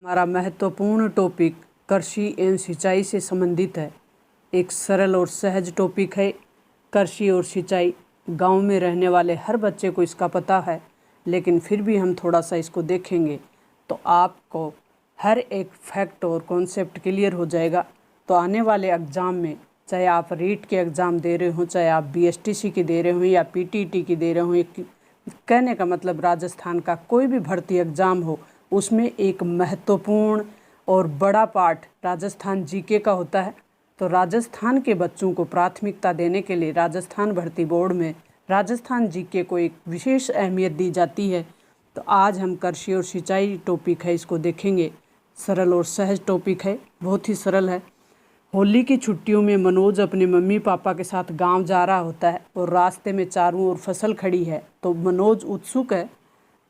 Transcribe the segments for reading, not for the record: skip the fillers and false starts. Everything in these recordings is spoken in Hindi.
हमारा महत्वपूर्ण टॉपिक कृषि एवं सिंचाई से संबंधित है। एक सरल और सहज टॉपिक है। कृषि और सिंचाई गांव में रहने वाले हर बच्चे को इसका पता है, लेकिन फिर भी हम थोड़ा सा इसको देखेंगे तो आपको हर एक फैक्ट और कॉन्सेप्ट क्लियर हो जाएगा। तो आने वाले एग्ज़ाम में, चाहे आप रीट के एग्ज़ाम दे रहे हो, चाहे आप बीएसटीसी की दे रहे हो या पीटीटी की दे रहे हो, कहने का मतलब राजस्थान का कोई भी भर्ती एग्ज़ाम हो, उसमें एक महत्वपूर्ण और बड़ा पार्ट राजस्थान जीके का होता है। तो राजस्थान के बच्चों को प्राथमिकता देने के लिए राजस्थान भर्ती बोर्ड में राजस्थान जीके को एक विशेष अहमियत दी जाती है। तो आज हम कृषि और सिंचाई टॉपिक है, इसको देखेंगे। सरल और सहज टॉपिक है, बहुत ही सरल है। होली की छुट्टियों में मनोज अपने मम्मी पापा के साथ गांव जा रहा होता है और रास्ते में चारों ओर फसल खड़ी है। तो मनोज उत्सुक है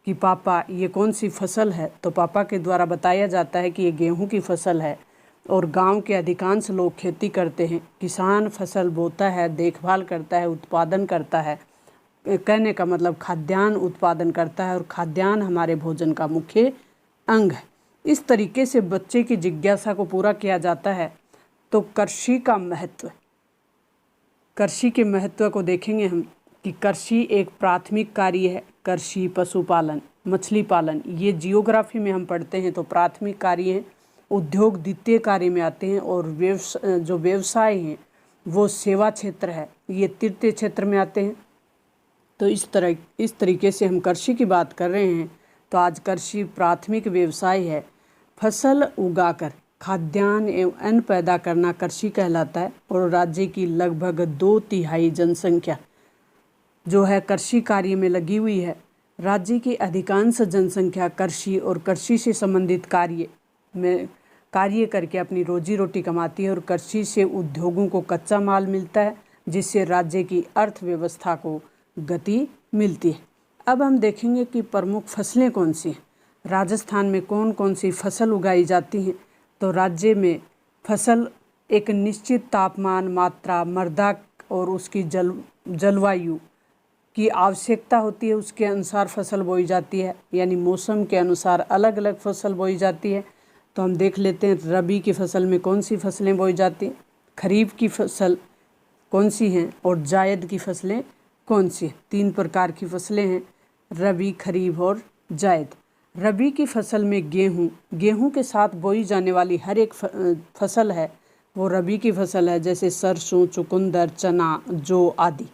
कि पापा ये कौन सी फसल है। तो पापा के द्वारा बताया जाता है कि ये गेहूं की फसल है और गांव के अधिकांश लोग खेती करते हैं। किसान फसल बोता है, देखभाल करता है, उत्पादन करता है। कहने का मतलब खाद्यान्न उत्पादन करता है और खाद्यान्न हमारे भोजन का मुख्य अंग है। इस तरीके से बच्चे की जिज्ञासा को पूरा किया जाता है। तो कृषि का महत्व, कृषि के महत्व को देखेंगे हम कि कृषि एक प्राथमिक कार्य है। कृषि, पशुपालन, मछली पालन, ये जियोग्राफी में हम पढ़ते हैं तो प्राथमिक कार्य हैं। उद्योग द्वितीय कार्य में आते हैं और जो व्यवसाय हैं वो सेवा क्षेत्र है, ये तृतीय क्षेत्र में आते हैं। तो इस तरीके से हम कृषि की बात कर रहे हैं। तो आज कृषि प्राथमिक व्यवसाय है। फसल उगाकर खाद्यान्न एवं अन्न पैदा करना कृषि कहलाता है और राज्य की लगभग 2/3 जनसंख्या जो है कृषि कार्य में लगी हुई है। राज्य की अधिकांश जनसंख्या कृषि और कृषि से संबंधित कार्य करके अपनी रोजी रोटी कमाती है और कृषि से उद्योगों को कच्चा माल मिलता है, जिससे राज्य की अर्थव्यवस्था को गति मिलती है। अब हम देखेंगे कि प्रमुख फसलें कौन सी हैं। राजस्थान में कौन कौन सी फसल उगाई जाती हैं। तो राज्य में फसल एक निश्चित तापमान, मात्रा, मृदा और उसकी जलवायु की आवश्यकता होती है, उसके अनुसार फसल बोई जाती है। यानी मौसम के अनुसार अलग अलग फसल बोई जाती है। तो हम देख लेते हैं रबी की फसल में कौन सी फसलें बोई जाती हैं, खरीफ की फसल कौन सी हैं और जायद की फसलें कौन सी हैं। 3 प्रकार की फसलें हैं, रबी, खरीफ और जायद। रबी की फसल में गेहूं के साथ बोई जाने वाली हर एक फसल है वो रबी की फसल है, जैसे सरसों, चुकंदर, चना, जौ आदि।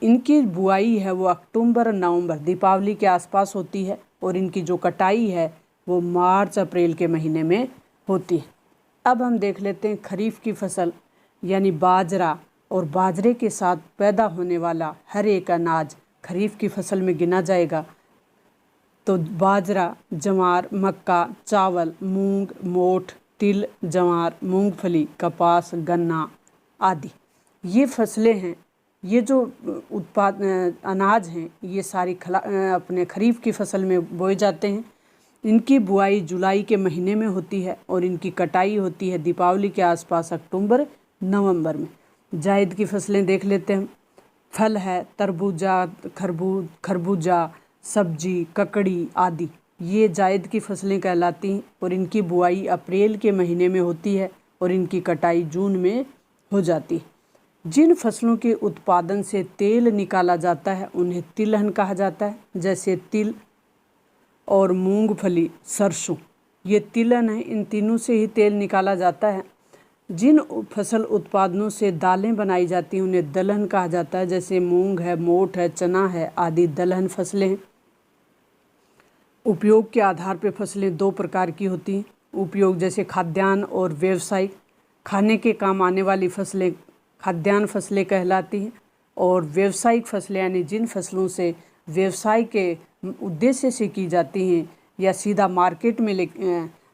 इनकी बुआई है वो अक्टूबर नवंबर दीपावली के आसपास होती है और इनकी जो कटाई है वो मार्च अप्रैल के महीने में होती है। अब हम देख लेते हैं खरीफ की फसल, यानी बाजरा और बाजरे के साथ पैदा होने वाला हर एक अनाज खरीफ की फसल में गिना जाएगा। तो बाजरा, जवार, मक्का, चावल, मूंग, मोठ, तिल, जवार, मूंगफली, कपास, गन्ना आदि ये फसलें हैं। ये जो अनाज हैं ये सारी अपने खरीफ की फसल में बोए जाते हैं। इनकी बुआई जुलाई के महीने में होती है और इनकी कटाई होती है दीपावली के आसपास अक्टूबर नवंबर में। जायद की फसलें देख लेते हैं। फल है तरबूजा, खरबूजा, सब्जी, ककड़ी आदि, ये जायद की फसलें कहलाती हैं और इनकी बुआई अप्रैल के महीने में होती है और इनकी कटाई जून में हो जाती है। जिन फसलों के उत्पादन से तेल निकाला जाता है उन्हें तिलहन कहा जाता है, जैसे तिल और मूंगफली, सरसों, ये तिलहन है। इन तीनों से ही तेल निकाला जाता है। जिन फसल उत्पादनों से दालें बनाई जाती हैं उन्हें दलहन कहा जाता है, जैसे मूंग है, मोठ है, चना है आदि दलहन फसलें हैं। उपयोग के आधार पर फसलें 2 प्रकार की होती हैं। उपयोग जैसे खाद्यान्न और व्यावसायिक, खाने के काम आने वाली फसलें खाद्यान्न फसलें कहलाती हैं और व्यावसायिक फसलें यानी जिन फसलों से व्यवसाय के उद्देश्य से की जाती हैं या सीधा मार्केट में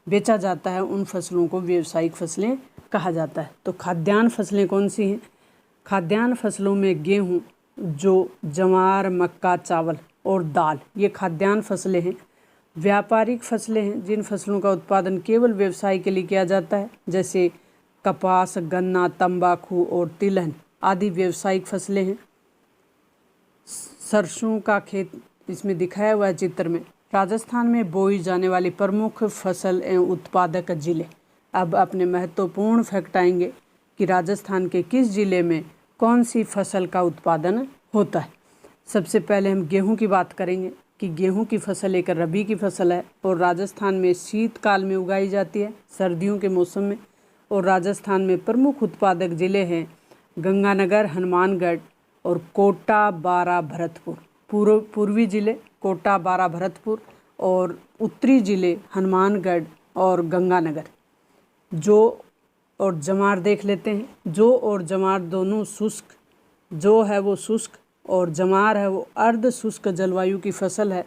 बेचा जाता है, उन फसलों को व्यावसायिक फसलें कहा जाता है। तो खाद्यान्न फसलें कौन सी हैं। खाद्यान्न फसलों में गेहूँ, जौ, जवार, मक्का, चावल और दाल, ये खाद्यान्न फसलें हैं। व्यापारिक फसलें हैं जिन फसलों का उत्पादन केवल व्यवसाय के लिए किया जाता है, जैसे कपास, गन्ना, तंबाकू और तिलहन आदि व्यावसायिक फसलें हैं। सरसों का खेत इसमें दिखाया हुआ है चित्र में, राजस्थान में बोई जाने वाली प्रमुख फसल एवं उत्पादक जिले। अब अपने महत्वपूर्ण फैक्ट आएंगे कि राजस्थान के किस जिले में कौन सी फसल का उत्पादन होता है। सबसे पहले हम गेहूं की बात करेंगे कि गेहूं की फसल एक रबी की फसल है और राजस्थान में शीतकाल में उगाई जाती है, सर्दियों के मौसम में। और राजस्थान में प्रमुख उत्पादक जिले हैं गंगानगर, हनुमानगढ़ और कोटा, बारा, भरतपुर। पूर्वी जिले कोटा, बारा, भरतपुर और उत्तरी जिले हनुमानगढ़ और गंगानगर। जो और जमार देख लेते हैं। जो और जमार दोनों शुष्क, जो है वो शुष्क और जमार है वो अर्ध शुष्क जलवायु की फसल है।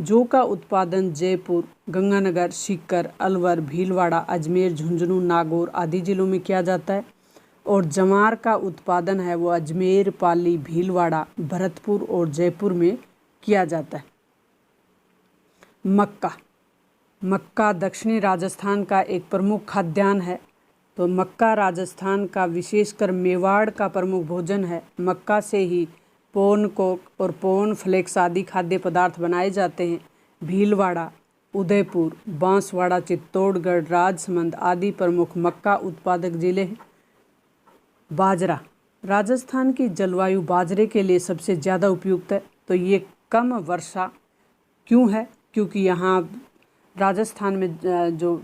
जो का उत्पादन जयपुर, गंगानगर, सीकर, अलवर, भीलवाड़ा, अजमेर, झुंझुनू, नागौर आदि जिलों में किया जाता है। और जमार का उत्पादन है वो अजमेर, पाली, भीलवाड़ा, भरतपुर और जयपुर में किया जाता है। मक्का दक्षिणी राजस्थान का एक प्रमुख खाद्यान्न है। तो मक्का राजस्थान का विशेषकर मेवाड़ का प्रमुख भोजन है। मक्का से ही पोन कोक और पोन फ्लेक्स आदि खाद्य पदार्थ बनाए जाते हैं। भीलवाड़ा, उदयपुर, बांसवाड़ा, चित्तौड़गढ़, राजसमंद आदि प्रमुख मक्का उत्पादक जिले हैं। बाजरा, राजस्थान की जलवायु बाजरे के लिए सबसे ज़्यादा उपयुक्त है। तो ये कम वर्षा क्यों है? क्योंकि यहाँ राजस्थान में जो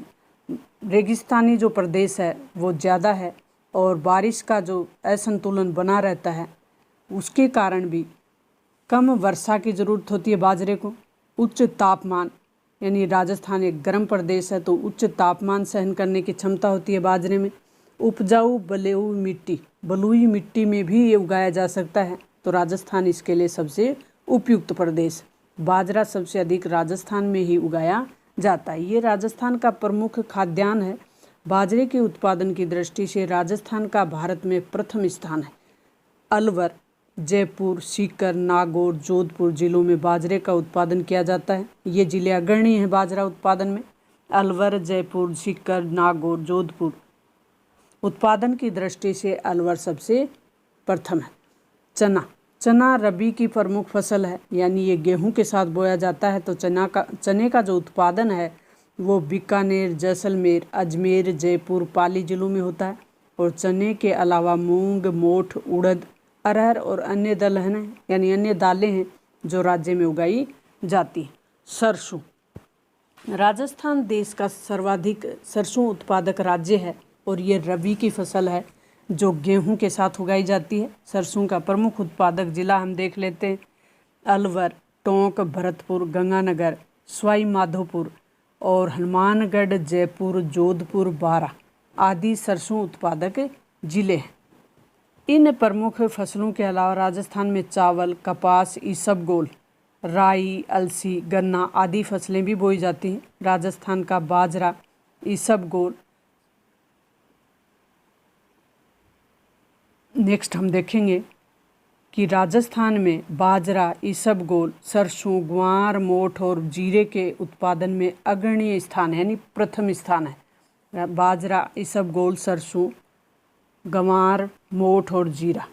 रेगिस्तानी जो प्रदेश है वो ज़्यादा है और बारिश का जो असंतुलन बना रहता है, उसके कारण भी कम वर्षा की ज़रूरत होती है बाजरे को। उच्च तापमान, यानी राजस्थान एक गर्म प्रदेश है तो उच्च तापमान सहन करने की क्षमता होती है बाजरे में। उपजाऊ बलुई मिट्टी में भी ये उगाया जा सकता है, तो राजस्थान इसके लिए सबसे उपयुक्त प्रदेश। बाजरा सबसे अधिक राजस्थान में ही उगाया जाता है। ये राजस्थान का प्रमुख खाद्यान्न है। बाजरे के उत्पादन की दृष्टि से राजस्थान का भारत में प्रथम स्थान है। अलवर, जयपुर, सीकर, नागौर, जोधपुर जिलों में बाजरे का उत्पादन किया जाता है। ये जिले अग्रणी हैं बाजरा उत्पादन में। अलवर, जयपुर, सीकर, नागौर, जोधपुर। उत्पादन की दृष्टि से अलवर सबसे प्रथम है। चना रबी की प्रमुख फसल है, यानी ये गेहूं के साथ बोया जाता है। तो चने का जो उत्पादन है वो बीकानेर, जैसलमेर, अजमेर, जयपुर, पाली जिलों में होता है। और चने के अलावा मूंग, मोठ, उड़द, अरहर और अन्य दलहन हैं, यानी अन्य दालें हैं जो राज्य में उगाई जाती हैं। सरसों, राजस्थान देश का सर्वाधिक सरसों उत्पादक राज्य है और ये रबी की फसल है जो गेहूं के साथ उगाई जाती है। सरसों का प्रमुख उत्पादक जिला हम देख लेते हैं। अलवर, टोंक, भरतपुर, गंगानगर, सवाई माधोपुर और हनुमानगढ़, जयपुर, जोधपुर, बारा आदि सरसों उत्पादक जिले हैं। इन प्रमुख फसलों के अलावा राजस्थान में चावल, कपास, इसबगोल, राई, अलसी, गन्ना आदि फसलें भी बोई जाती हैं। राजस्थान का बाजरा, इसबगोल। नेक्स्ट हम देखेंगे कि राजस्थान में बाजरा, इसबगोल, सरसों, ग्वार, मोठ और जीरे के उत्पादन में अग्रणीय स्थान है, यानी प्रथम स्थान है। बाजरा, इसबगोल, सरसों, गंवार, मोठ और जीरा।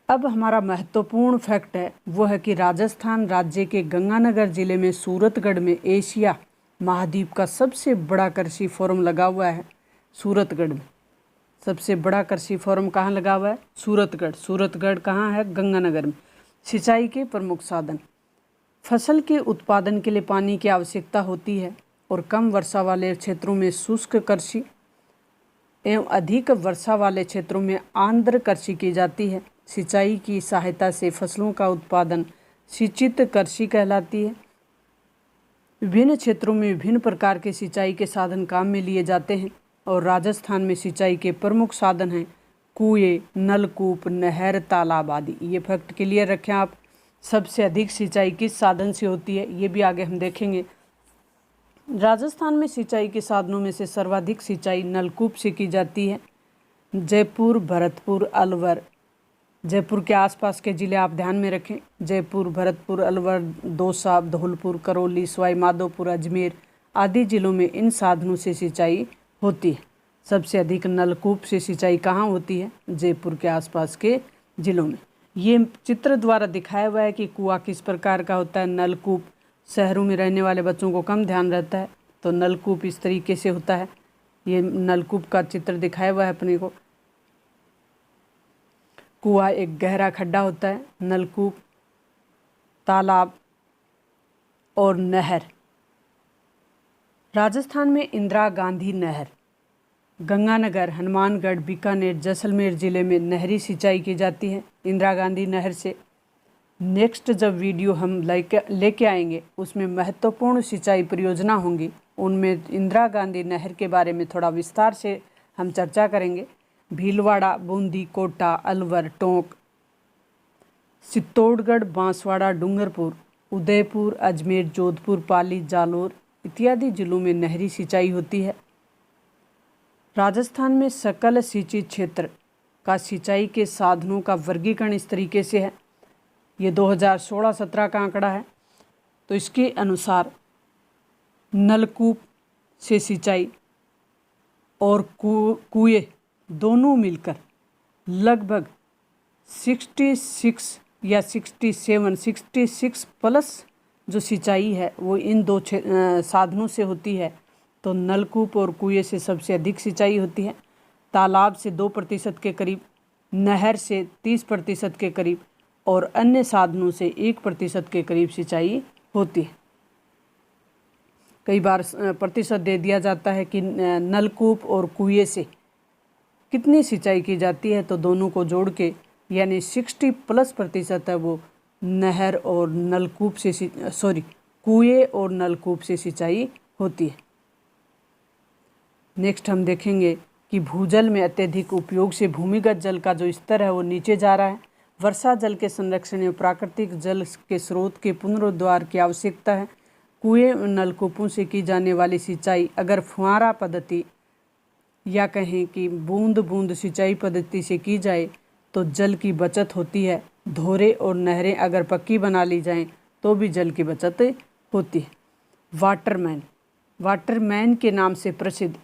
अब हमारा महत्वपूर्ण फैक्ट है वो है कि राजस्थान राज्य के गंगानगर जिले में सूरतगढ़ में एशिया महाद्वीप का सबसे बड़ा कृषि फोरम लगा हुआ है। सूरतगढ़ में सबसे बड़ा कृषि फोरम कहाँ लगा हुआ है? सूरतगढ़ कहाँ है? गंगानगर में। सिंचाई के प्रमुख साधन, फसल के उत्पादन के लिए पानी की आवश्यकता होती है और कम वर्षा वाले क्षेत्रों में शुष्क कृषि एवं अधिक वर्षा वाले क्षेत्रों में आर्द्र कृषि की जाती है। सिंचाई की सहायता से फसलों का उत्पादन सिंचित कृषि कहलाती है। विभिन्न क्षेत्रों में विभिन्न प्रकार के सिंचाई के साधन काम में लिए जाते हैं और राजस्थान में सिंचाई के प्रमुख साधन हैं कुएं, नलकूप, नहर, तालाब आदि। ये फैक्ट क्लियर रखें आप। सबसे अधिक सिंचाई किस साधन से होती है ये भी आगे हम देखेंगे। राजस्थान में सिंचाई के साधनों में से सर्वाधिक सिंचाई नलकूप से की जाती है। जयपुर, भरतपुर, अलवर, जयपुर के आसपास के ज़िले आप ध्यान में रखें। जयपुर, भरतपुर, अलवर, दौसा, धौलपुर, करौली, सवाई माधोपुर, अजमेर आदि जिलों में इन साधनों से सिंचाई होती है। सबसे अधिक नलकूप से सिंचाई कहाँ होती है? जयपुर के आसपास के जिलों में। ये चित्र द्वारा दिखाया हुआ है कि कुआं किस प्रकार का होता है। नलकूप शहरों में रहने वाले बच्चों को कम ध्यान रहता है, तो नलकूप इस तरीके से होता है। ये नलकूप का चित्र दिखाया हुआ है अपने को। कुआं एक गहरा खड्डा होता है, नलकूप, तालाब और नहर। राजस्थान में इंदिरा गांधी नहर गंगानगर, हनुमानगढ़, बीकानेर, जैसलमेर जिले में नहरी सिंचाई की जाती है इंदिरा गांधी नहर से। नेक्स्ट जब वीडियो हम लेके आएंगे उसमें महत्वपूर्ण सिंचाई परियोजना होंगी, उनमें इंदिरा गांधी नहर के बारे में थोड़ा विस्तार से हम चर्चा करेंगे। भीलवाड़ा, बूंदी, कोटा, अलवर, टोंक, चित्तौड़गढ़, बांसवाड़ा, डूंगरपुर, उदयपुर, अजमेर, जोधपुर, पाली, जालोर इत्यादि जिलों में नहरी सिंचाई होती है। राजस्थान में सकल सिंचित क्षेत्र का सिंचाई के साधनों का वर्गीकरण इस तरीके से है। ये 2016-17 का आंकड़ा है। तो इसके अनुसार नलकूप से सिंचाई और कुएं दोनों मिलकर लगभग 66 या 66 प्लस जो सिंचाई है वो इन दो साधनों से होती है। तो नलकूप और कुएं से सबसे अधिक सिंचाई होती है, तालाब से 2% के करीब, नहर से 30% के करीब और अन्य साधनों से 1% के करीब सिंचाई होती है। कई बार प्रतिशत दे दिया जाता है कि नलकूप और कुएं से कितनी सिंचाई की जाती है, तो दोनों को जोड़ के यानी 60+ % है वो नहर और नलकूप से कुएं और नलकूप से सिंचाई होती है। नेक्स्ट हम देखेंगे कि भूजल में अत्यधिक उपयोग से भूमिगत जल का जो स्तर है वो नीचे जा रहा है। वर्षा जल के संरक्षण एवं प्राकृतिक जल के स्रोत के पुनरुद्धार की आवश्यकता है। कुएं और नलकूपों से की जाने वाली सिंचाई अगर फुहारा पद्धति या कहें कि बूंद बूंद सिंचाई पद्धति से की जाए तो जल की बचत होती है। धोरे और नहरें अगर पक्की बना ली जाएं तो भी जल की बचत होती है। वाटरमैन के नाम से प्रसिद्ध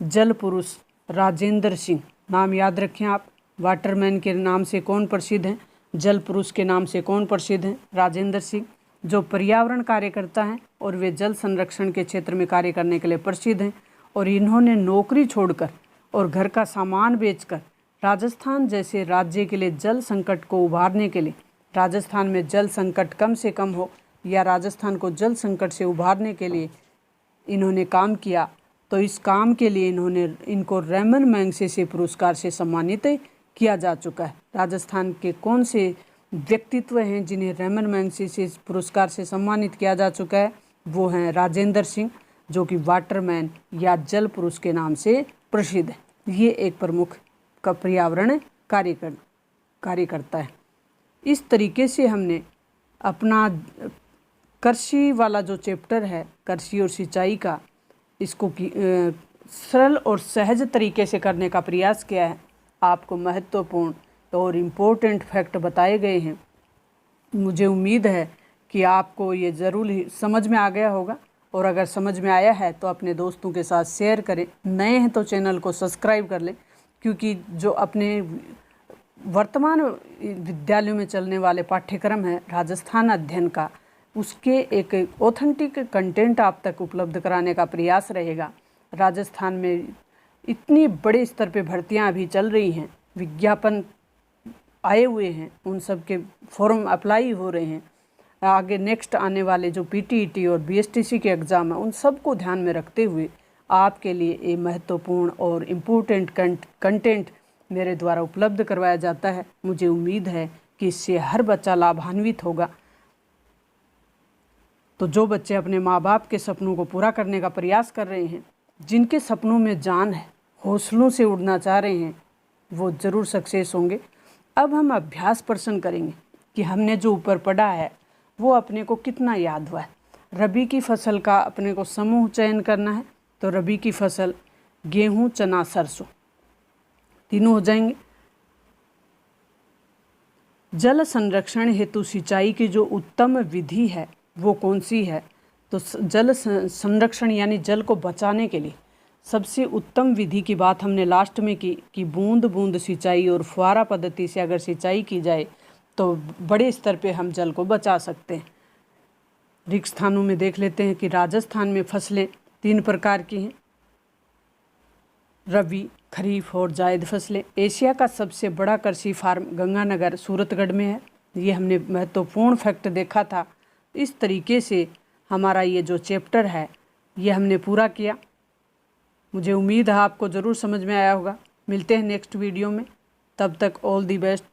जल पुरुष राजेंद्र सिंह, नाम याद रखें आप। वाटरमैन के नाम से कौन प्रसिद्ध हैं? जल पुरुष के नाम से कौन प्रसिद्ध हैं? राजेंद्र सिंह, जो पर्यावरण कार्यकर्ता हैं और वे जल संरक्षण के क्षेत्र में कार्य करने के लिए प्रसिद्ध हैं। और इन्होंने नौकरी छोड़कर और घर का सामान बेचकर राजस्थान जैसे राज्य के लिए जल संकट को उभारने के लिए, राजस्थान में जल संकट कम से कम हो या राजस्थान को जल संकट से उभारने के लिए इन्होंने काम किया। तो इस काम के लिए इनको रैमन मैग्सेसे पुरस्कार से सम्मानित किया जा चुका है। राजस्थान के कौन से व्यक्तित्व हैं जिन्हें रैमन मैग्सेसे पुरस्कार से सम्मानित किया जा चुका है? वो हैं राजेंद्र सिंह, जो कि वाटरमैन या जल पुरुष के नाम से प्रसिद्ध है। ये एक प्रमुख का पर्यावरण कार्य करता है। इस तरीके से हमने अपना कृषि वाला जो चैप्टर है, कृषि और सिंचाई का, इसको सरल और सहज तरीके से करने का प्रयास किया है। आपको महत्वपूर्ण और इम्पोर्टेंट फैक्ट बताए गए हैं। मुझे उम्मीद है कि आपको ये ज़रूर ही समझ में आ गया होगा, और अगर समझ में आया है तो अपने दोस्तों के साथ शेयर करें। नए हैं तो चैनल को सब्सक्राइब कर लें, क्योंकि जो अपने वर्तमान विद्यालयों में चलने वाले पाठ्यक्रम है राजस्थान अध्ययन का, उसके एक ऑथेंटिक कंटेंट आप तक उपलब्ध कराने का प्रयास रहेगा। राजस्थान में इतनी बड़े स्तर पे भर्तियां अभी चल रही हैं, विज्ञापन आए हुए हैं, उन सब के फॉर्म अप्लाई हो रहे हैं। आगे नेक्स्ट आने वाले जो पीटीईटी और बीएसटीसी के एग्ज़ाम है, उन सब को ध्यान में रखते हुए आपके लिए ये महत्वपूर्ण और इम्पोर्टेंट कंटेंट मेरे द्वारा उपलब्ध करवाया जाता है। मुझे उम्मीद है कि इससे हर बच्चा लाभान्वित होगा। तो जो बच्चे अपने माँ बाप के सपनों को पूरा करने का प्रयास कर रहे हैं, जिनके सपनों में जान है, हौसलों से उड़ना चाह रहे हैं, वो ज़रूर सक्सेस होंगे। अब हम अभ्यास प्रश्न करेंगे कि हमने जो ऊपर पढ़ा है वो अपने को कितना याद हुआ है। रबी की फसल का अपने को समूह चयन करना है, तो रबी की फसल गेहूँ, चना, सरसों तीनों हो जाएंगे। जल संरक्षण हेतु सिंचाई की जो उत्तम विधि है वो कौन सी है? तो जल संरक्षण यानी जल को बचाने के लिए सबसे उत्तम विधि की बात हमने लास्ट में की कि बूंद बूंद सिंचाई और फुहारा पद्धति से अगर सिंचाई की जाए तो बड़े स्तर पे हम जल को बचा सकते हैं। रिक्त स्थानों में देख लेते हैं कि राजस्थान में फसलें 3 प्रकार की हैं, रबी, खरीफ और जायद फसलें। एशिया का सबसे बड़ा कृषि फार्म गंगानगर सूरतगढ़ में है। ये हमने महत्वपूर्ण फैक्ट देखा था। इस तरीके से हमारा ये जो चैप्टर है ये हमने पूरा किया। मुझे उम्मीद है आपको ज़रूर समझ में आया होगा। मिलते हैं नेक्स्ट वीडियो में, तब तक ऑल दी बेस्ट।